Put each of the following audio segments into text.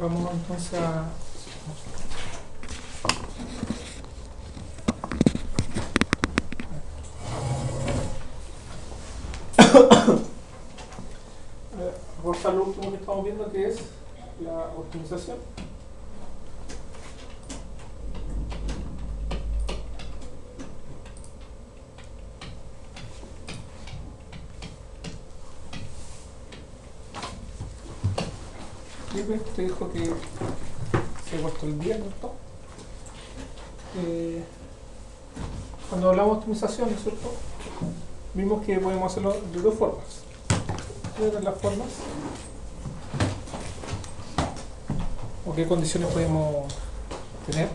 Vamos entonces a... reforzar lo último que estamos viendo, que es la optimización. Te dijo que se ha puesto el día, ¿cierto? Cuando hablamos de optimización, ¿no es cierto? Vimos que podemos hacerlo de dos formas. ¿Cuáles son las formas? ¿O qué condiciones podemos tener?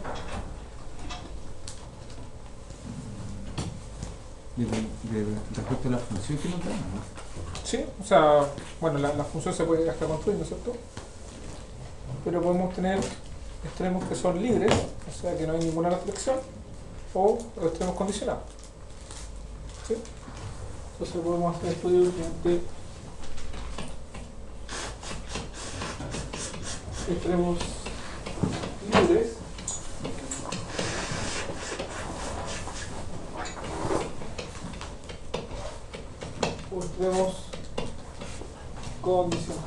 Respecto a la función que nos da, ¿no? Sí, o sea, bueno, la función se puede hasta construir, ¿no es cierto? Pero podemos tener extremos que son libres, o sea que no hay ninguna reflexión, o extremos condicionados. ¿Sí? Entonces podemos hacer estudios mediante extremos libres o extremos condicionados.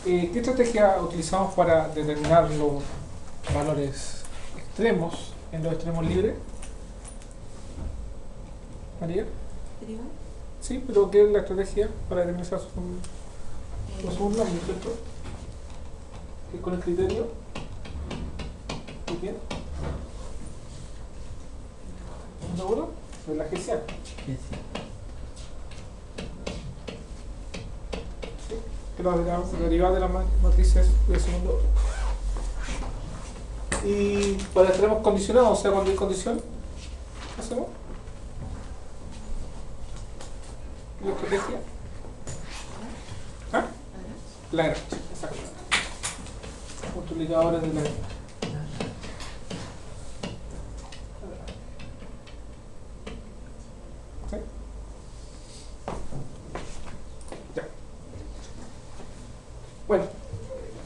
¿Qué estrategia utilizamos para determinar los valores extremos en los extremos libres? ¿María? ¿Derivar? Sí, pero ¿qué es la estrategia para determinar los segundos, ¿no es cierto? ¿Qué con el criterio? Muy bien. ¿Seguro? De la GCA. Que la derivada de las matrices de segundo orden. Y para extremos condicionados, o sea, cuando hay condición, ¿qué hacemos? ¿La estrategia? ¿Ah? Lagrange, exacto. Multiplicadores de Lagrange. ¿Sí? Ya. Bueno,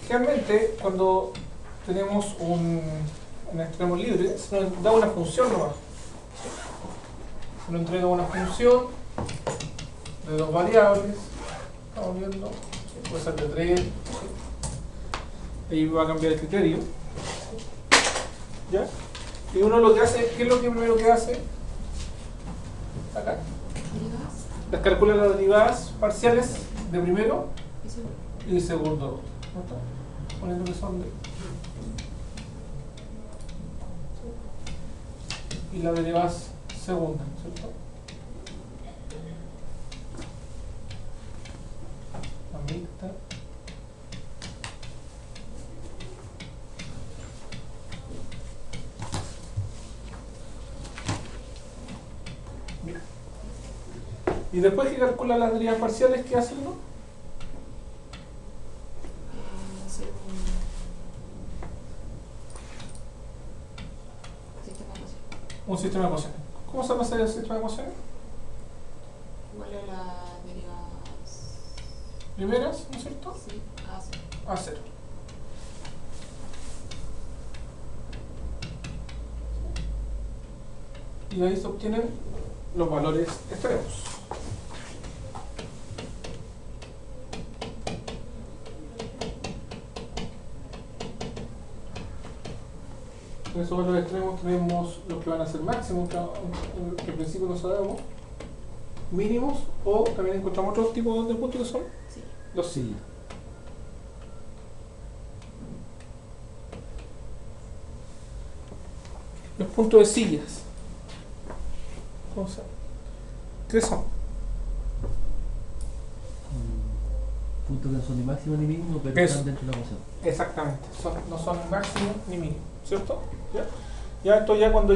generalmente cuando tenemos un extremo libre, se nos da una función nomás. Se nos entrega una función de dos variables, estamos viendo, puede ser de 3, ahí va a cambiar el criterio. ¿Ya? Y uno lo que hace, ¿qué es lo que primero que hace? Acá. ¿Derivadas? Les calcula las derivadas parciales de primero ¿Y segundo? y segundo. ¿No está? Poniendo que son de... y las derivadas segundas, ¿cierto? La mixta. Mira. Y después que calcula las derivadas parciales, ¿qué hace uno? Hacer un sistema de ecuaciones. Un sistema de ecuaciones. ¿Cómo se llama ese sistema de ecuaciones? Igual a las derivadas. Primeras, ¿no es cierto? Sí, a cero. A cero. Y ahí se obtienen los valores extremos. En esos valores extremos tenemos los que van a ser máximos, que al principio no sabemos, mínimos, o también encontramos otros tipos de puntos que son Sí. los sillas. Los puntos de sillas. ¿Cómo se llama? ¿Qué son? Puntos que no son ni máximo ni mínimo, pero Eso. están dentro de la ecuación. Exactamente, no son máximo ni mínimo, ¿cierto? Ya esto ya cuando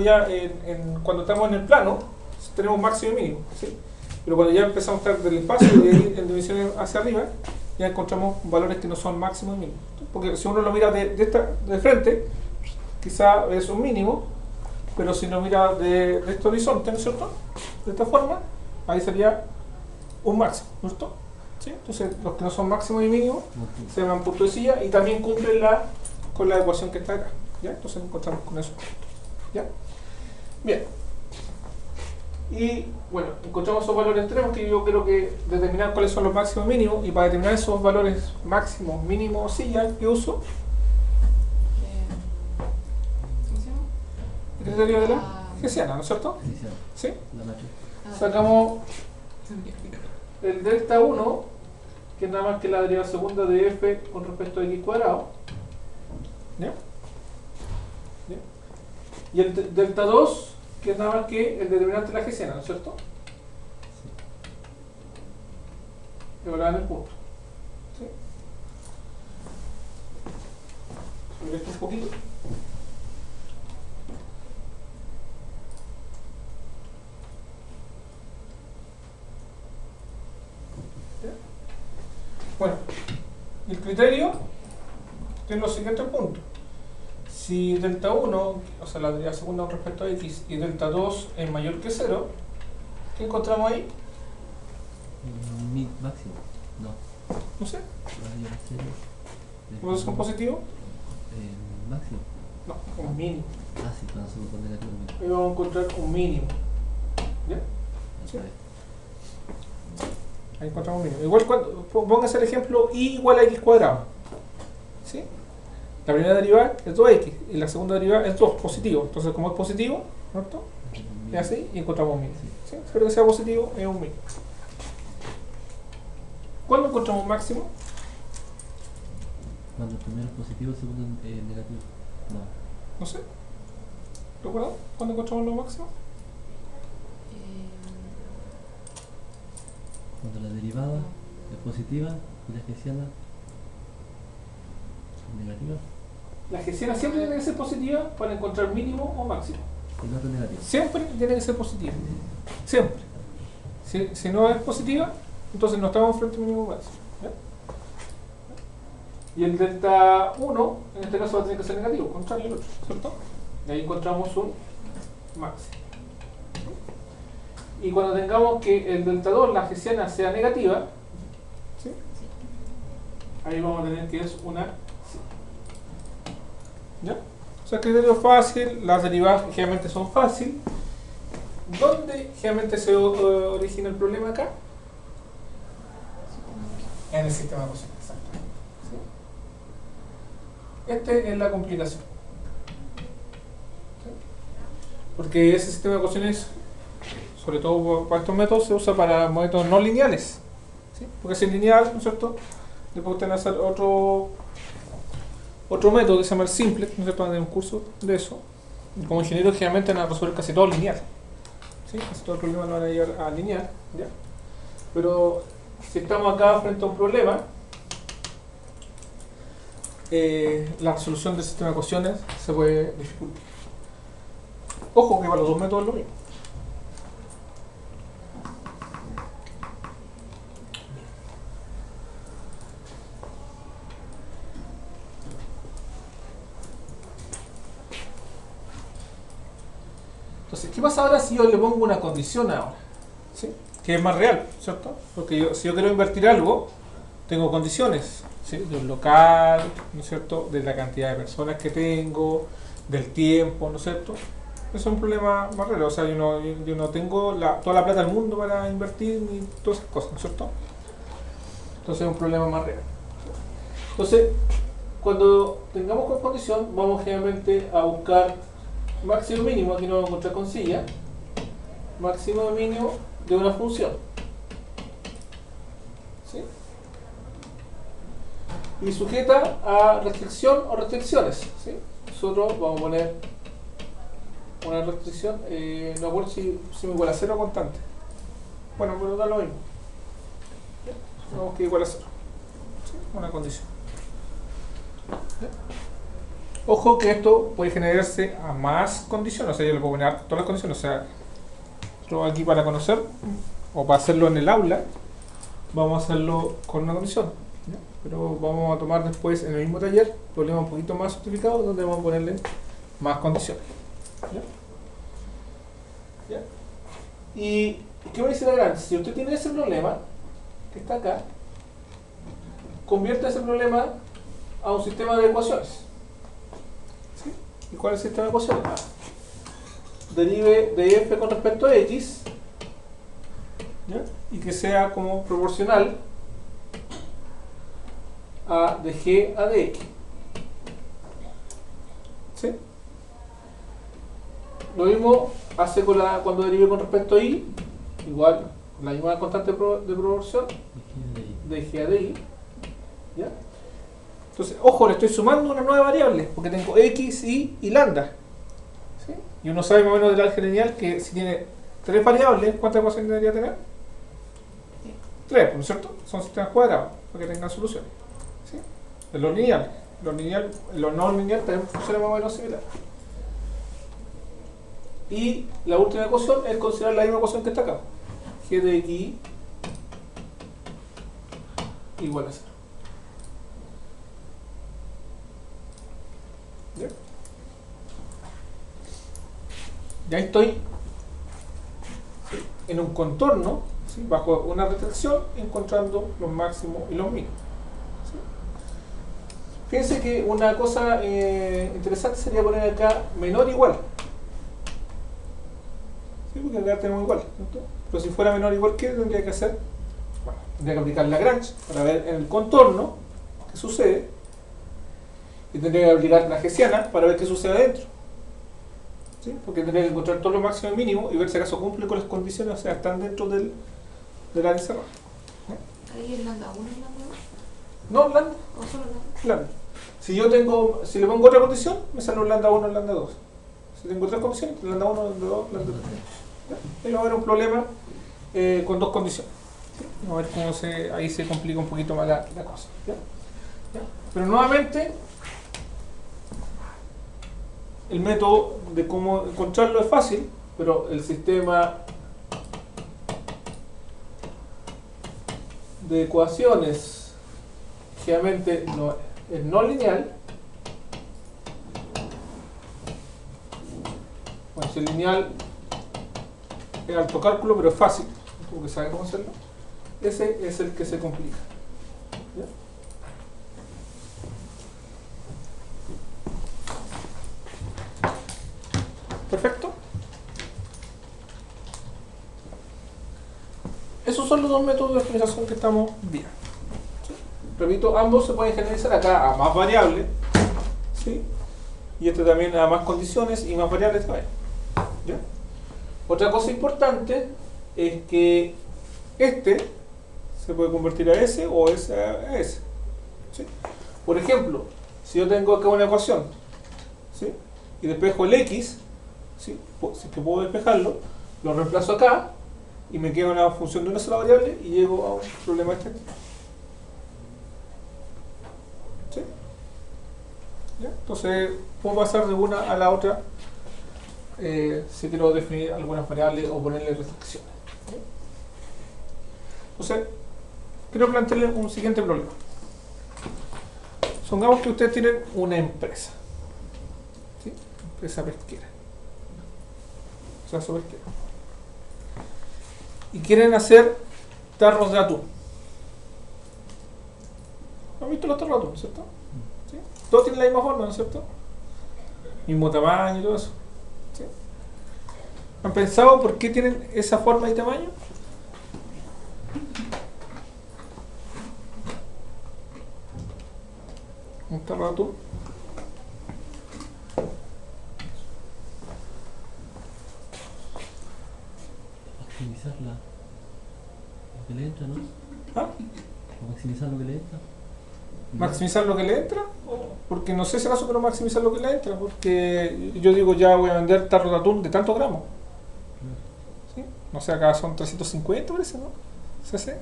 cuando estamos en el plano tenemos máximo y mínimo, ¿sí? Pero cuando ya empezamos a estar del espacio y de ir en dimensiones hacia arriba, ya encontramos valores que no son máximo y mínimo. Porque si uno lo mira de frente, quizá es un mínimo, pero si lo mira de este horizonte, ¿no es cierto? De esta forma, ahí sería un máximo, ¿no es cierto? ¿sí? Entonces los que no son máximos y mínimos Ok. se llaman puntos de silla y también cumplen con la ecuación que está acá. ¿Ya? Entonces nos encontramos con esos puntos. ¿Ya? Bien. Y bueno, encontramos esos valores extremos que yo creo que determinar cuáles son los máximos y mínimos, y para determinar esos valores máximos, mínimos, silla, ¿qué uso? ¿Cómo se llama? El criterio de la Ah, Hessiana, ¿no es cierto? Inicial, ¿Sí? la matriz. Sacamos el delta 1, que es nada más que la derivada segunda de f con respecto a x cuadrado. ¿Ya? ¿Ya? Y el delta 2, que es nada más que el determinante de la Hessiana, ¿no es cierto? Evaluado en el punto. ¿Sí? Sobre esto un poquito. ¿Ya? Bueno, el criterio tiene los siguientes puntos. Si delta 1, o sea la derivada segunda con respecto a x, y delta 2 es mayor que 0, ¿qué encontramos ahí? Mi máximo. No. No sé. Mayor a cero. ¿Cómo son positivos? Máximo. No, un mínimo. Ah, sí, cuando se con negativo mínimo. Ahí vamos a encontrar un mínimo. ¿Ya? Sí. Eso es. Ahí encontramos un mínimo. Igual cuando póngase el ejemplo y igual a x cuadrado. ¿Sí? La primera derivada es 2x y la segunda derivada es 2, positivo. Entonces, como es positivo, ¿cierto? Es así y encontramos un mínimo. ¿Sí? Espero que sea positivo, es un mínimo. ¿Cuándo encontramos un máximo? Cuando el primero es positivo, el segundo es negativo. No. No sé. ¿Recuerdan? ¿Cuándo encontramos los máximos? Cuando la derivada es positiva y la hessiana es negativa. La Hessiana siempre tiene que ser positiva para encontrar mínimo o máximo. El otro es negativo. Siempre tiene que ser positiva. Siempre. Si no es positiva, entonces no estamos frente a mínimo o máximo. ¿Ya? Y el delta 1, en este caso va a tener que ser negativo, contrario al otro, ¿cierto? Y ahí encontramos un máximo. Y cuando tengamos que el delta 2, la Hessiana, sea negativa, ¿sí? Ahí vamos a tener que es una sí. ¿Ya? O sea, criterio fácil, las derivadas generalmente son fáciles. ¿Dónde generalmente se origina el problema acá? En el sistema de ecuaciones, exacto. ¿Sí? Esta es la complicación. ¿Sí? Porque ese sistema de ecuaciones, sobre todo para estos métodos, se usa para métodos no lineales. ¿Sí? Porque si es lineal, ¿no es cierto? Después usted va a hacer otro método que se llama el simple, ¿no es cierto? En un curso de eso. Y como ingeniero generalmente van a resolver casi todo lineal. ¿Sí? Casi todo el problema lo van a llevar a lineal. ¿Ya? Pero si estamos acá frente a un problema, la solución del sistema de ecuaciones se puede dificultar. Ojo que para los dos métodos es lo mismo. Entonces, ¿qué pasa ahora si yo le pongo una condición ahora? ¿Sí? Que es más real, ¿cierto? Porque si yo quiero invertir algo, tengo condiciones, ¿sí? De un local, ¿no es cierto? De la cantidad de personas que tengo, del tiempo, ¿no es cierto? Eso es un problema más real, o sea, yo no tengo toda la plata del mundo para invertir ni todas esas cosas, ¿no es cierto? Entonces es un problema más real. Entonces, cuando tengamos con condición, vamos generalmente a buscar máximo y mínimo, aquí no vamos a encontrar con silla, máximo y mínimo de una función. ¿Sí? Y sujeta a restricción o restricciones. ¿Sí? Nosotros vamos a poner una restricción, no acuerdo si me igual a 0 o constante. Bueno, pero da lo mismo. ¿Sí? Vamos que igual a 0. ¿Sí? Una condición. ¿Sí? Ojo que esto puede generarse a más condiciones, o sea, yo le puedo poner todas las condiciones, o sea, yo aquí para conocer, o para hacerlo en el aula, vamos a hacerlo con una condición, ¿ya? Pero vamos a tomar después en el mismo taller, problemas un poquito más simplificados, donde vamos a ponerle más condiciones. ¿Ya? ¿Ya? ¿Y qué me dice la gran? Si usted tiene ese problema, que está acá, convierte ese problema a un sistema de ecuaciones. ¿Sí? ¿Y cuál es el sistema de ecuaciones? Derive de f con respecto a x, ¿ya? Y que sea como proporcional a de g a de x. ¿Sí? Lo mismo hace con cuando derive con respecto a y, igual la misma constante de proporción de g a de y. ¿Ya? Entonces, ojo, le estoy sumando una nueva variable, porque tengo x, y lambda. ¿Sí? Y uno sabe más o menos del álgebra lineal que si tiene tres variables, ¿cuántas ecuaciones debería tener? Tres, ¿no es cierto? Son sistemas cuadrados, para que tengan soluciones. ¿Sí? En los lineales. Los no lineales también funcionan más o menos similar. Y la última ecuación es considerar la misma ecuación que está acá. G de x igual a 0. ¿Ya? Y ahí estoy, ¿sí?, en un contorno, ¿sí?, bajo una restricción, encontrando los máximos y los mínimos. ¿Sí? Fíjense que una cosa interesante sería poner acá menor igual. ¿Sí? Porque acá tenemos igual, ¿cierto? Pero si fuera menor igual, ¿qué tendría que hacer? Bueno, tendría que aplicar Lagrange para ver en el contorno qué sucede. Y tendría que aplicar la hessiana para ver qué sucede adentro. ¿Sí? Porque tendría que encontrar todos los máximos y mínimos y ver si acaso cumple con las condiciones, o sea, están dentro del área cerrada. Ahí es lambda 1 y lambda 2. No, lambda. O solo lambda. Lambda. Si le pongo otra condición, me sale un lambda 1, lambda 2. Si tengo tres condiciones, lambda 1, lambda 2, lambda 3. Ahí va a haber un problema con dos condiciones. ¿Sí? Vamos a ver cómo ahí se complica un poquito más la cosa. ¿Ya? ¿Ya? Pero nuevamente, el método de cómo encontrarlo es fácil, pero el sistema de ecuaciones generalmente es no lineal. Bueno, si es lineal es alto cálculo, pero es fácil, porque sabe cómo hacerlo. Ese es el que se complica. ¿Ya? Perfecto. Esos son los dos métodos de optimización que estamos viendo. ¿Sí? Repito, ambos se pueden generalizar acá a más variables, ¿sí?, y este también a más condiciones y más variables también. ¿Ya? Otra cosa importante es que este se puede convertir a S o S a S. ¿Sí? Por ejemplo, si yo tengo acá una ecuación, ¿sí?, y despejo el X, ¿sí?, si es que puedo despejarlo, lo reemplazo acá y me queda una función de una sola variable y llego a un problema estético. ¿Sí? ¿Ya? Entonces puedo pasar de una a la otra si quiero definir algunas variables o ponerle restricciones. ¿Sí? Entonces quiero plantearle un siguiente problema. Supongamos que ustedes tienen una empresa, ¿sí?, empresa pesquera, o sea, pesquera, y quieren hacer tarros de atún. ¿Han visto los tarros de atún, cierto? ¿Sí? Todos tienen la misma forma, ¿no es cierto? Mismo tamaño y todo eso. ¿Sí? ¿Han pensado por qué tienen esa forma y tamaño? Un tarro de atún. Maximizar lo que le entra, ¿no? ¿Ah? O maximizar lo que le entra. ¿Maximizar lo que le entra? Porque no sé si acaso quiero maximizar lo que le entra, porque yo digo ya voy a vender tarro de atún de tantos gramos. ¿Sí? No sé, acá son 350 parece, ¿no? ¿CC?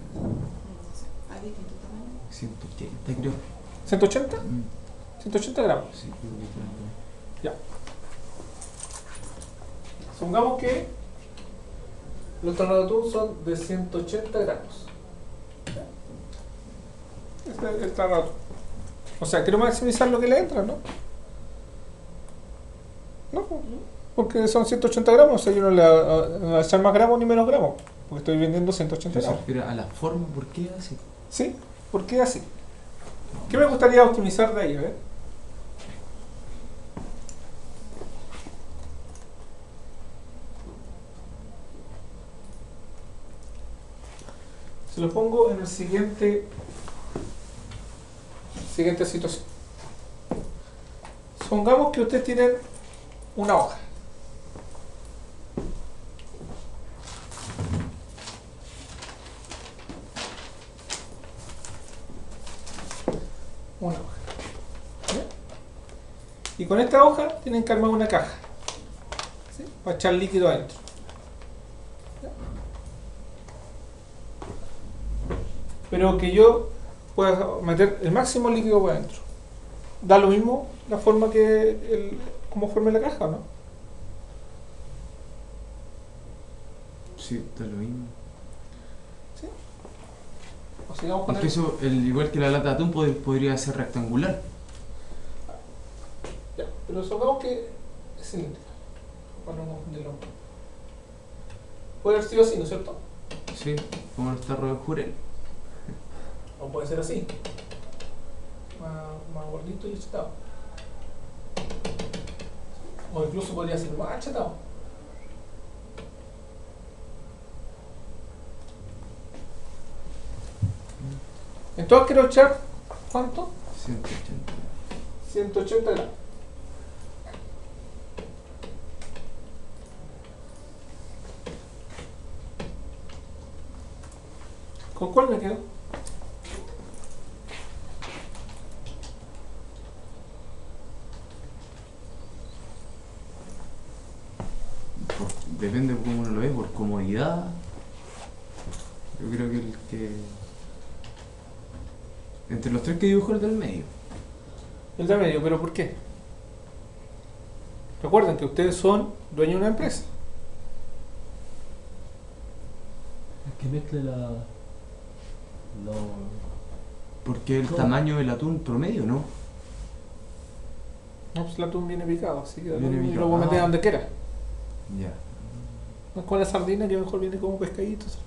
Hay distintos tamaños. 180 creo. ¿180? 180 gramos. Sí, creo que es Ya. Supongamos que los tarros de atún son de 180 gramos. ¿Ya? Este es el tarro de atún. O sea, quiero maximizar lo que le entra, ¿no? No, porque son 180 gramos, o sea, yo no le voy a echar más gramos ni menos gramos, porque estoy vendiendo 180 Se gramos. refiere a la forma, ¿por qué así? ¿Sí? ¿Por qué así? ¿Qué me gustaría optimizar de ahí? A ver. Se lo pongo en el siguiente situación. Supongamos que ustedes tienen una hoja. Una hoja. ¿Ya? Y con esta hoja tienen que armar una caja. ¿Sí? Para echar líquido adentro. ¿Ya? Pero que yo pueda meter el máximo líquido para adentro. Da lo mismo la forma cómo forme la caja, ¿no? Sí, está lo mismo. ¿Sí? O sigamos con Es que eso, igual que la lata de atún, podría ser rectangular. Ya, pero supongamos que es cilíndrica. Para no confundirlo. Puede haber sido así, ¿no es cierto? Sí, como los tarros de Jurel. O puede ser así. Más gordito y achatado. O incluso podría ser más achatado. Entonces quiero echar, ¿cuánto? 180. 180 gramos. ¿Con cuál me quedo? Depende de cómo uno lo ve, por comodidad. Yo creo que el que... Entre los tres que dibujó el del medio. El de medio, ¿pero por qué? Recuerden que ustedes son dueños de una empresa. Es que mezcle lo... Porque el ¿Cómo? tamaño del atún promedio, ¿no? No, pues el atún viene picado, así que Viene y picado. lo puedo meter Ah. donde quiera. Ya. No es con la sardina que mejor viene como pescadito, ¿cierto?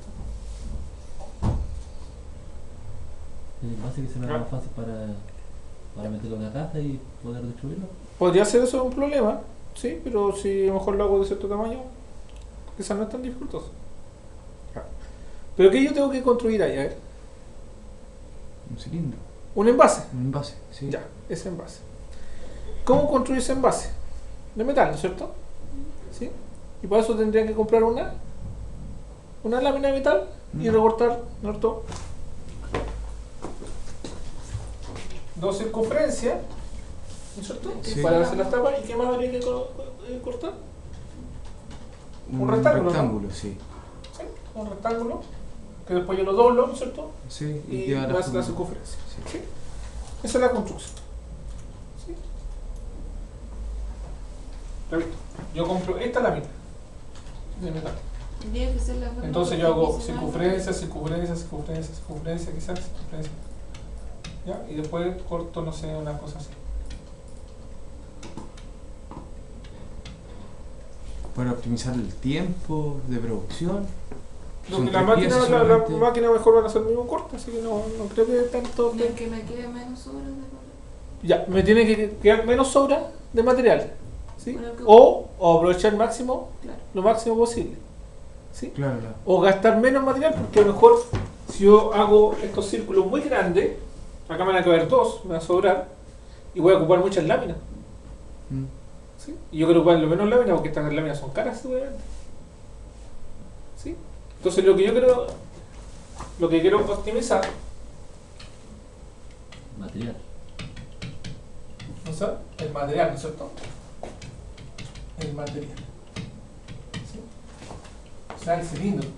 El envase que se me haga más fácil para meterlo en la caja y poder distribuirlo. Podría ser eso un problema, sí, pero si a lo mejor lo hago de cierto tamaño, quizás no es tan dificultoso. Pero ¿qué yo tengo que construir ahí? A ver, Un cilindro. un envase. Un envase, sí. Ya, ese envase. ¿Cómo construir ese envase? De metal, ¿no es cierto? ¿Sí? Y para eso tendría que comprar una lámina de metal y recortar, ¿no es cierto? Dos circunferencias, ¿no es cierto? Sí. Para hacer las tapas. ¿Y qué más habría que cortar? Un rectángulo. Sí. ¿Sí? Un rectángulo que después yo lo doblo, ¿no es cierto? Sí, Y queda me hace la forma. circunferencia. Sí. ¿Sí? Esa es la construcción. ¿Sí? Repito, yo compro esta lámina de metal. Tendría que ser la forma Entonces yo hago tradicional. circunferencia, quizás circunferencia. ¿Ya? Y después corto, no sé, una cosa así. Para optimizar el tiempo de producción. Lo Son que la tres máquina, piezas la solamente. máquina mejor van a hacer el mismo corte, así que no creo que tanto. Del que me quede menos horas de correr. Ya, me tiene que quedar menos sobra de material. ¿Sí? Bueno, que- O aprovechar Claro. lo máximo posible. ¿Sí? Claro, claro. O gastar menos material, porque a lo mejor si yo hago estos círculos muy grandes, acá me van a caber dos, me va a sobrar, y voy a ocupar muchas láminas. Mm. ¿Sí? Y yo quiero ocupar lo menos láminas porque estas láminas son caras, seguramente. ¿Sí? Entonces lo que quiero optimizar, Material. ¿no es? El material, ¿no es cierto? El material. ¿Sí? O sea, el cilindro.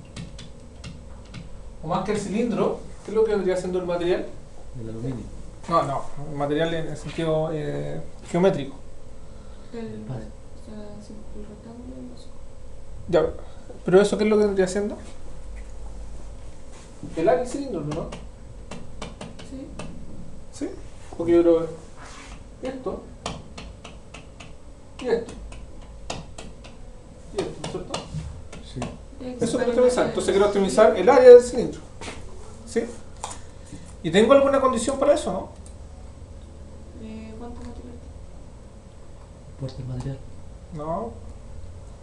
O más que el cilindro, ¿qué es lo que vendría siendo el material? El aluminio. No, el material en el sentido geométrico. El, Vale. o sea, sí, el rectángulo y los... Ya, pero eso, ¿qué es lo que vendría siendo? El área y cilindro, ¿no? Sí. ¿Sí? Porque yo creo esto y esto. Y esto, ¿no es cierto? Sí. Eso quiero optimizar. Entonces quiero optimizar el área del cilindro. ¿Sí? ¿Y tengo alguna condición para eso, no? importa el material, No,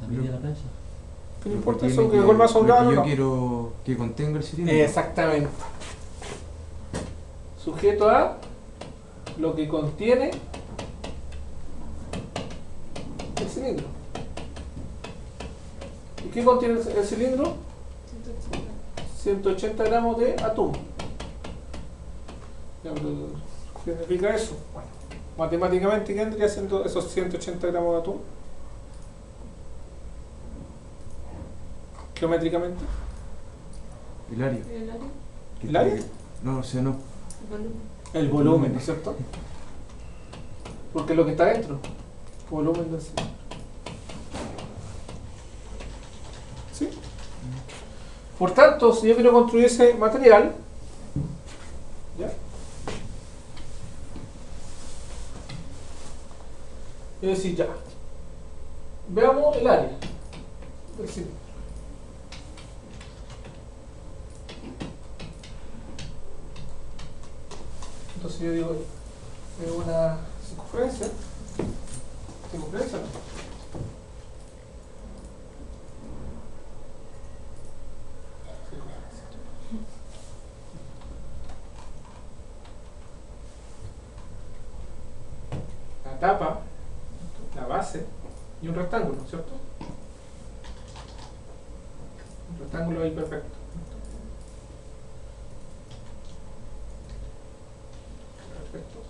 la medida de la plancha. ¿qué le Lo importa tiene eso? ¿Que vuelva a lo soldar que o yo no? quiero que contenga el cilindro. Exactamente. Sujeto a lo que contiene el cilindro. ¿Y qué contiene el cilindro? 180 gramos de atún. Ya, pero, ¿qué significa eso? Bueno, matemáticamente, ¿qué vendría siendo esos 180 gramos de atún? Geométricamente. El área. El área, que ¿El área? tiene- No, o sea, no. el volumen. El volumen, ¿no es cierto? Porque lo que está dentro, volumen del cilindro. ¿Sí? Por tanto, si yo quiero construir ese material, ¿ya? Yo decir ya. Veamos el área del cilindro. Entonces yo digo, es una circunferencia. ¿Circunferencia no? La tapa, la base y un rectángulo, ¿cierto? Un rectángulo ahí perfecto. Perfecto.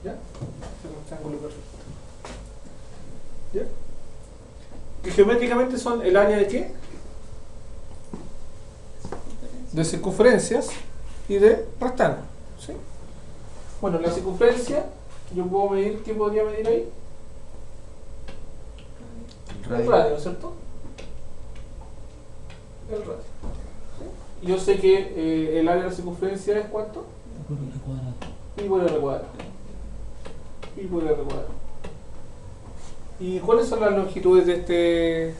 ¿Ya? Ese rectángulo perfecto. ¿Ya? Que geométricamente son el área de qué? De circunferencias y de rectángulos. ¿Sí? Bueno, la circunferencia, yo puedo medir, ¿qué podría medir ahí? El El radio, ¿cierto? El radio. ¿Sí? Y yo sé que el área de la circunferencia es ¿cuánto? Por el cuadrado. Pi por r cuadrado. Pi por r cuadrado. ¿Y cuáles son las longitudes de este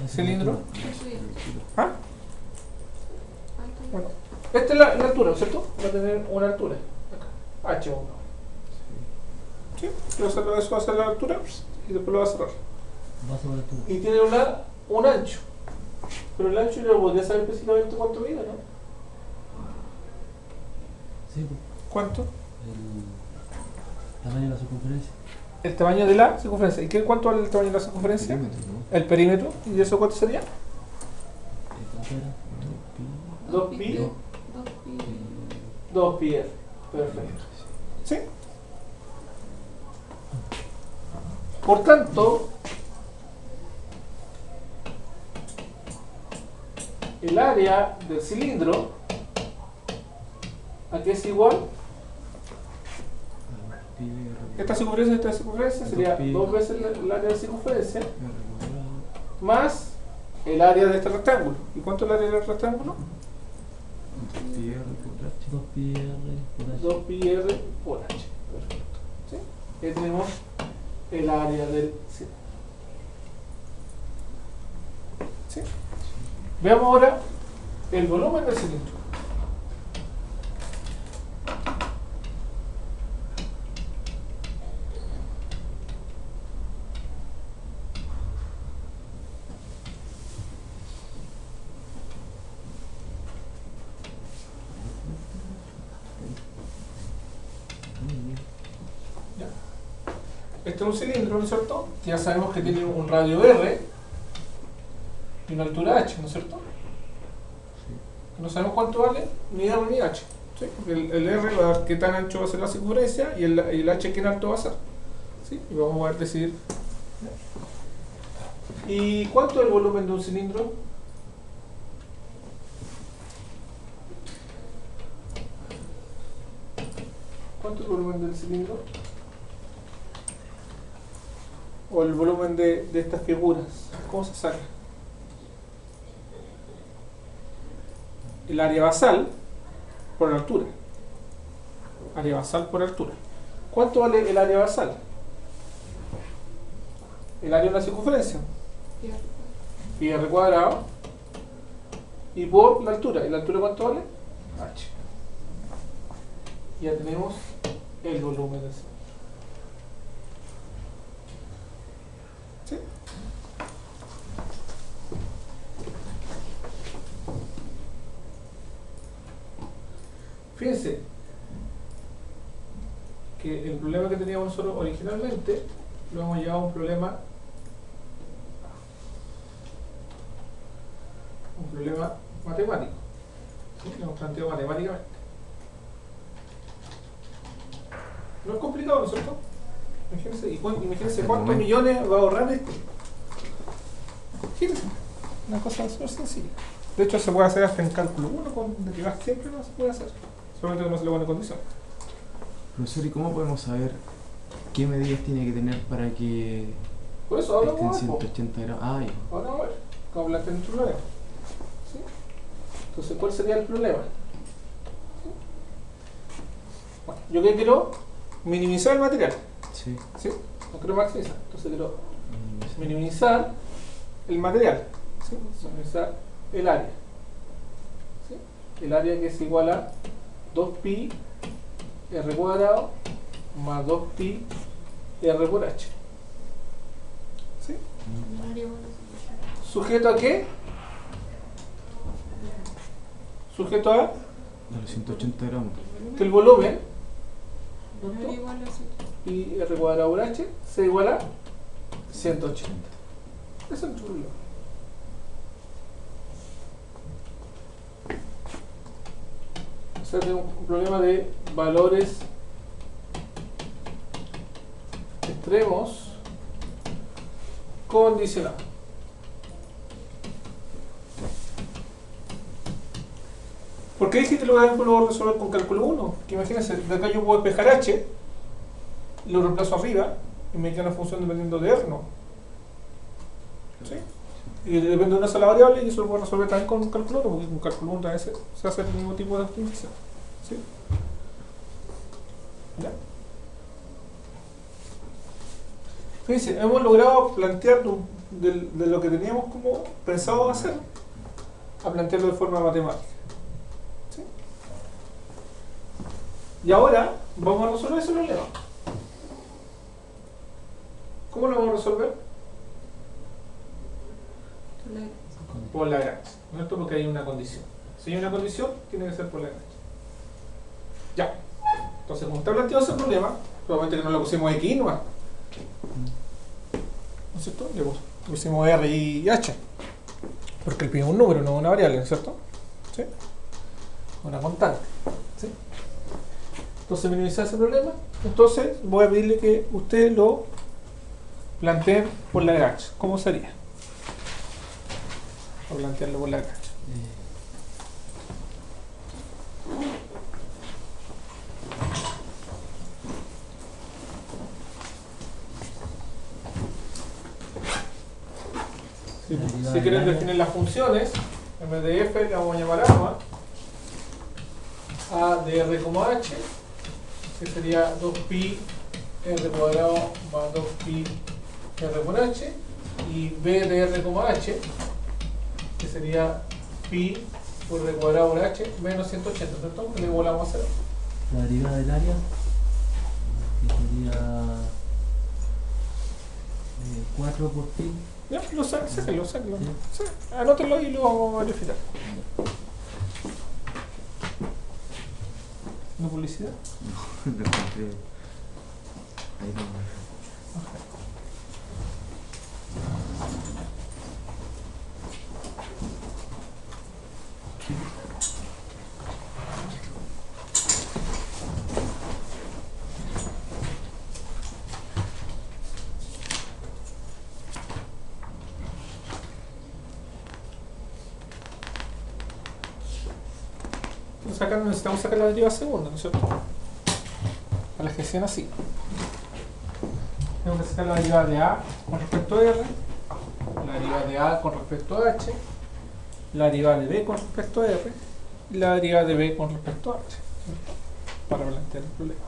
cilindro? Eso ya. ¿Ah? Alto. Bueno, esta es la altura, ¿cierto? Va a tener una altura. Acá. H1. ¿Sí? Eso va a ser la altura y después lo va a cerrar. Va sobre la altura. Y tiene un ancho. Pero el ancho yo podría saber específicamente cuánto mide, ¿no? Sí, pues, ¿Cuánto? el tamaño de la circunferencia. El tamaño de la circunferencia. ¿Y cuánto vale el tamaño de la circunferencia? Perímetro, ¿no? El perímetro. ¿Y eso cuánto sería? ¿Cuánto era? 2 pi. 2 pi r. Perfecto. ¿Sí? Por tanto, el área del cilindro, ¿a qué es igual? Esta circunferencia sería 2 veces el área de circunferencia más el área de este rectángulo. ¿Y cuánto es el área del rectángulo? 2 pi r por h. 2 pi r por h. Perfecto. ¿Sí? Ahí tenemos el área del cilindro. ¿Sí? Veamos ahora el volumen del cilindro. Este es un cilindro, ¿no es cierto? Que ya sabemos que tiene un radio R y una altura H, ¿no es cierto? No sabemos cuánto vale ni R ni H. ¿Sí? El R va a dar qué tan ancho va a ser la circunferencia y el H qué tan alto va a ser. ¿Sí? Y vamos a poder decidir. ¿Y cuánto es el volumen de un cilindro? ¿Cuánto es el volumen del cilindro? O el volumen de estas figuras. ¿Cómo se saca? El área basal por altura. Área basal por altura. ¿Cuánto vale el área basal? El área de la circunferencia. Pi r. pi r cuadrado, y por la altura. ¿Y la altura cuánto vale? H. Ya tenemos el volumen del cilindro. ¿Sí? Fíjense que el problema que teníamos nosotros originalmente lo hemos llevado a un problema matemático. ¿Sí? Lo hemos planteado matemáticamente. No es complicado, ¿no es cierto? Imagínense cuántos millones va a ahorrar esto. Imagínense, una cosa súper sencilla. De hecho, se puede hacer hasta en cálculo 1 con derivadas siempre no se puede hacer. Solamente que no se le pone condición. Profesor, ¿y cómo podemos saber qué medidas tiene que tener para que Por eso ahora esté en vamos a ver. 180 grados? Ah, ya. Ahora vamos a ver cómo plantear nuestro problema. ¿Sí? Entonces, ¿cuál sería el problema? ¿Sí? Bueno, yo que quiero minimizar el material. Sí. ¿Sí? No quiero maximizar. Entonces quiero minimizar el material. ¿Sí? Minimizar el área. ¿Sí? El área que es igual a 2pi r cuadrado más 2pi r por h. ¿Sí? El área igual a ¿Sujeto a qué? Sujeto a De los 180 gramos. que el volumen, el área igual a 100. pi r cuadrado por h, se iguala a 180. Ese es nuestro problema. O sea, tenemos un problema de valores extremos condicionados. ¿Por qué dije que lo puedo resolver con cálculo 1? Que imagínense, de acá yo puedo despejar h, lo reemplazo arriba y me queda una función dependiendo de r, ¿no? ¿Sí? Y depende de una sola variable y eso lo puedo resolver también con cálculo 1, porque con cálculo 1 también se hace el mismo tipo de optimización. ¿Sí? ¿Ya? Fíjense, hemos logrado plantear de lo que teníamos como pensado hacer a plantearlo de forma matemática. ¿Sí? Y ahora vamos a resolver ese problema. ¿Cómo lo vamos a resolver? Por Lagrange, ¿no es cierto? Porque hay una condición. Si hay una condición, tiene que ser por Lagrange. Ya. Entonces, como está planteado ese problema, probablemente que no le pusimos X nomás. ¿No es cierto? Le pusimos R y H. Porque el pi es un número, no una variable, ¿no es cierto? ¿Sí? Una constante. ¿Sí? Entonces, minimizar ese problema. Entonces, voy a pedirle que ustedes lo planteen por Lagrange. ¿Cómo sería? O plantearlo por Lagrange. Si quieren definir las funciones, en vez de f le vamos a llamar a de r como h, que sería 2pi r cuadrado más 2pi r por h, y b de r como h, que sería pi por r cuadrado por h menos 180, ¿cierto? Que le volvamos a hacer. La derivada del área, que sería 4 por pi. Ya, sáquenlo. Sí. Sí, anótenlo y lo vamos a verificar. ¿No publicidad? No, lo encontré. Ahí no. Necesitamos sacar la derivada segunda, ¿no es cierto? Para la gestión así. Tengo que sacar la derivada de A con respecto a R, la derivada de A con respecto a H, la derivada de B con respecto a R y la derivada de B con respecto a H, ¿cierto? Para plantear el problema.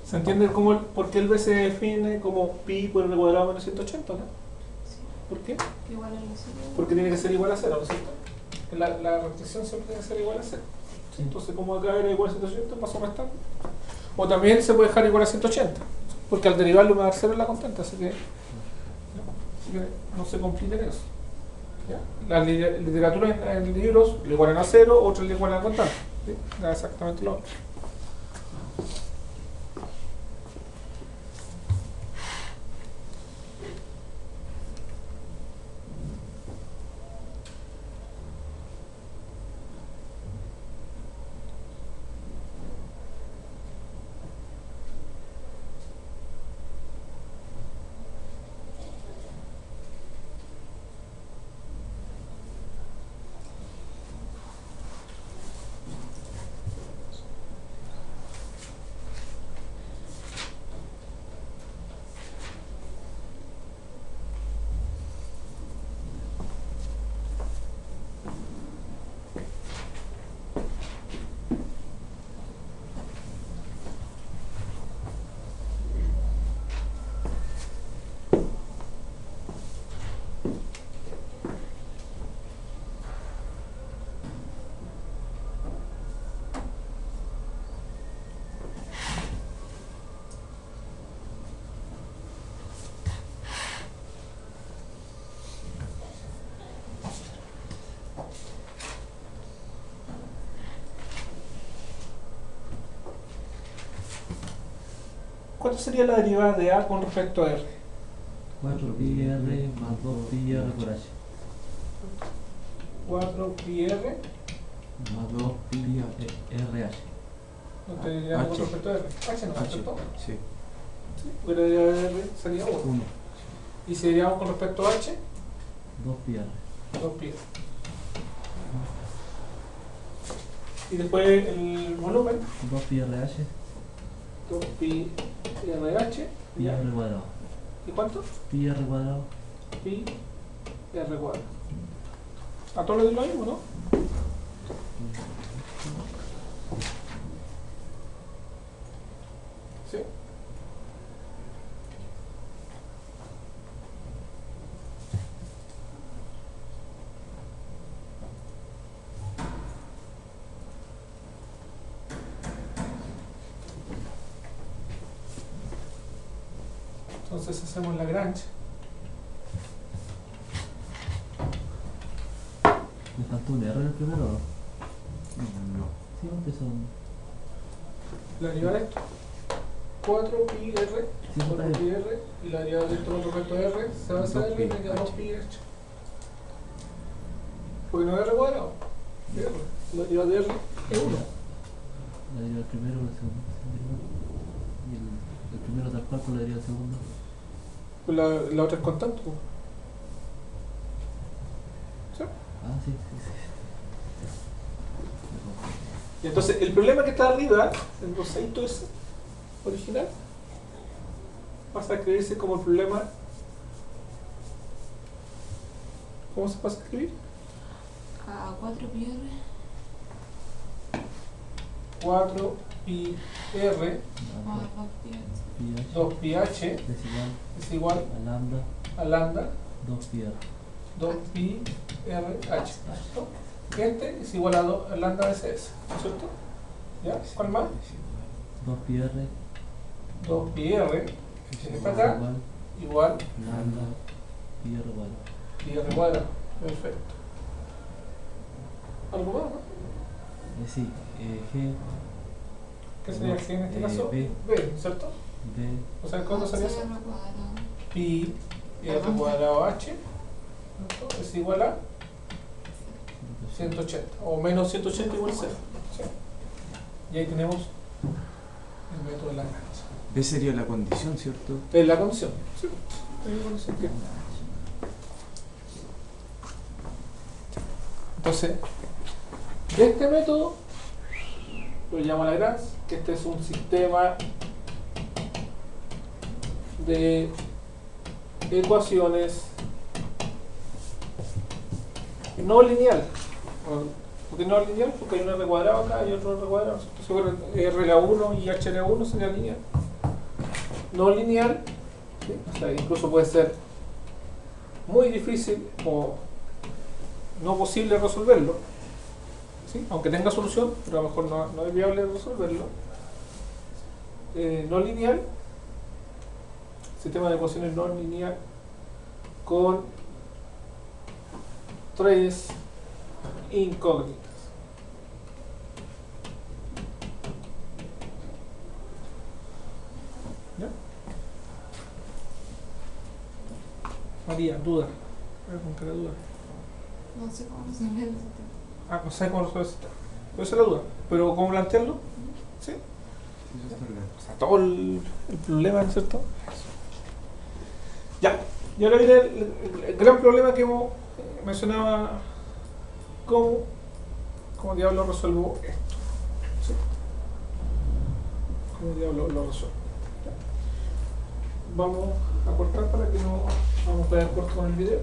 ¿Se entiende por qué el B se define como pi por r cuadrado menos 180, no? Sí, ¿Por qué? que igual a los cero. Porque tiene que ser igual a 0, ¿no es cierto? La restricción siempre tiene que ser igual a 0. Sí. Entonces, como acá era igual a 180, paso a restar. O también se puede dejar igual a 180, porque al derivarlo me va a dar 0 en la constante, así que no se compliquen eso. ¿Ya? Las literaturas en libros le igualan a 0, otras le igualan a la constante. ¿Sí? Da exactamente lo mismo. ¿Cuánto sería la derivada de A con respecto a R? 4 pi r más 2 pi r por h. 4 pi R, Más 2 pi RH. no te diría con H. respecto a R. H no, H. ¿cierto? Sí. Sí, porque la derivada de R sería 1. 1. Y si diríamos con respecto a H, 2 pi r. 2 pi R. Y después el volumen, 2 pi RH. 2 pi RH, Pi ¿ya? r cuadrado. ¿Y cuánto? Pi r cuadrado. Pi R cuadrado. A todos les digo lo mismo, ¿no? Sí. Entonces hacemos Lagrange. Me faltó un R en el primero, ¿no? No. Sí, ¿dónde son? La derivada de esto. 4 pi R, Sí, 4 está pi bien. R, y la derivada de esto con respecto a R se va a hacer 2 R, pi me queda 2 H. pi H. Porque no es R cuadrado. R. La derivada de R es 1. La deriva del primero, el segundo. Y el primero tal cual con la deriva del segundo. Pues la otra es constante. ¿Sí? Ah, sí, sí, sí. Y entonces el problema que está arriba, el rosadito ese original, pasa a escribirse como el problema. ¿Cómo se pasa a escribir? A 4 pi R. 4 pi R Más 2 pi H. Pi h 2 pi H es igual es igual a lambda a lambda 2 pi r. 2 pi R H. ¿Cierto? Este es igual a lambda de CS, ¿no es cierto? ¿Ya? ¿Cuál más? 2 pi r 2 pi R, que está acá, igual igual lambda pi r cuadrado. pi R cuadrado. Perfecto. ¿Algo más, no? Sí, G, ¿Qué sería G en este caso? B. B, ¿cierto? B, O sea, ¿cuánto sería eso? R cuadrado. Pi R cuadrado H, ¿cierto? Es igual a 180, o menos 180 igual a 0. ¿Sí? Y ahí tenemos el método de Lagrange. B sería la condición, ¿cierto? Es la condición. ¿Sí? Es la condición que- Entonces, de este método lo llamo Lagrange, que este es un sistema de ecuaciones no lineal. ¿Por qué no lineal? Porque hay un R cuadrado acá y otro R cuadrado. Entonces, bueno, R a 1 y H a 1 sería lineal. no lineal, ¿sí? O sea, incluso puede ser muy difícil o no posible resolverlo, ¿sí? Aunque tenga solución, pero a lo mejor no es viable resolverlo. No lineal, sistema de ecuaciones no lineal con tres incógnitas. ¿Ya? María, duda. Voy a preguntar la duda. No sé cómo resolver ese tema. Ah, no sé cómo resolver ese tema. Puede ser la duda, pero ¿cómo plantearlo? ¿Sí? Sí, eso está claro. O sea, todo el problema, ¿no es cierto? Ya, y ahora viene el gran problema que hemos mencionado, ¿cómo diablos resuelvo esto? ¿Sí? ¿Cómo diablos lo resuelvo? Ya. Vamos a cortar para que no vamos a quedar corto con el video.